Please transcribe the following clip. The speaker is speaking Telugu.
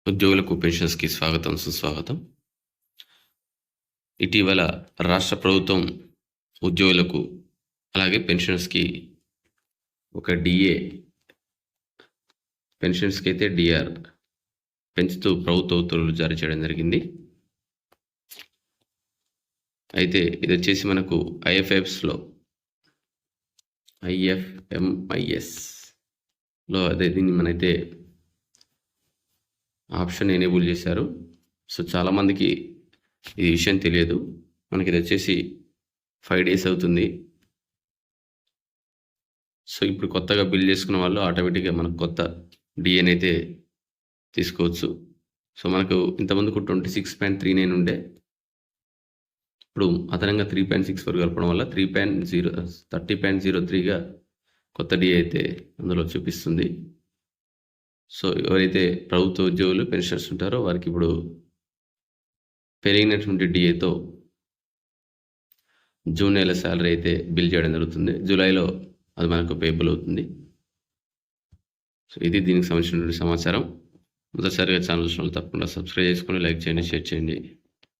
ఉద్యోగులకు పెన్షన్స్కి స్వాగతం సుస్వాగతం. ఇటీవల రాష్ట్ర ప్రభుత్వం ఉద్యోగులకు అలాగే పెన్షన్స్కి ఒక డిఏ, పెన్షన్స్కి అయితే డిఆర్ పెంచుతూ ప్రభుత్వ ఉత్తర్వులు జారీ చేయడం జరిగింది. అయితే ఇది వచ్చేసి మనకు ఐఎఫ్ఎంఐఎస్లో అదే దీన్ని మనైతే ఆప్షన్ ఎనేబుల్ చేశారు. సో చాలామందికి ఈ విషయం తెలియదు. మనకి ఇది వచ్చేసి 5 days అవుతుంది. సో ఇప్పుడు కొత్తగా బిల్ చేసుకున్న వాళ్ళు ఆటోమేటిక్గా మనకు కొత్త డిఏని అయితే తీసుకోవచ్చు. సో మనకు ఇంతమందికి 26.39 ఉండే, ఇప్పుడు అదనంగా 3.64 కలపడం వల్ల 30.03గా కొత్త డిఏ అయితే అందులో చూపిస్తుంది. సో ఎవరైతే ప్రభుత్వ ఉద్యోగులు పెన్షనర్స్ ఉంటారో వారికి ఇప్పుడు పెరిగినటువంటి డిఏతో జూన్ నెల శాలరీ అయితే బిల్ చేయడం జరుగుతుంది. జూలైలో అది మనకు పేబుల్ అవుతుంది. సో ఇది దీనికి సంబంధించినటువంటి సమాచారం. మొదటిసారిగా ఛానల్ తప్పకుండా సబ్స్క్రైబ్ చేసుకొని లైక్ చేయండి, షేర్ చేయండి.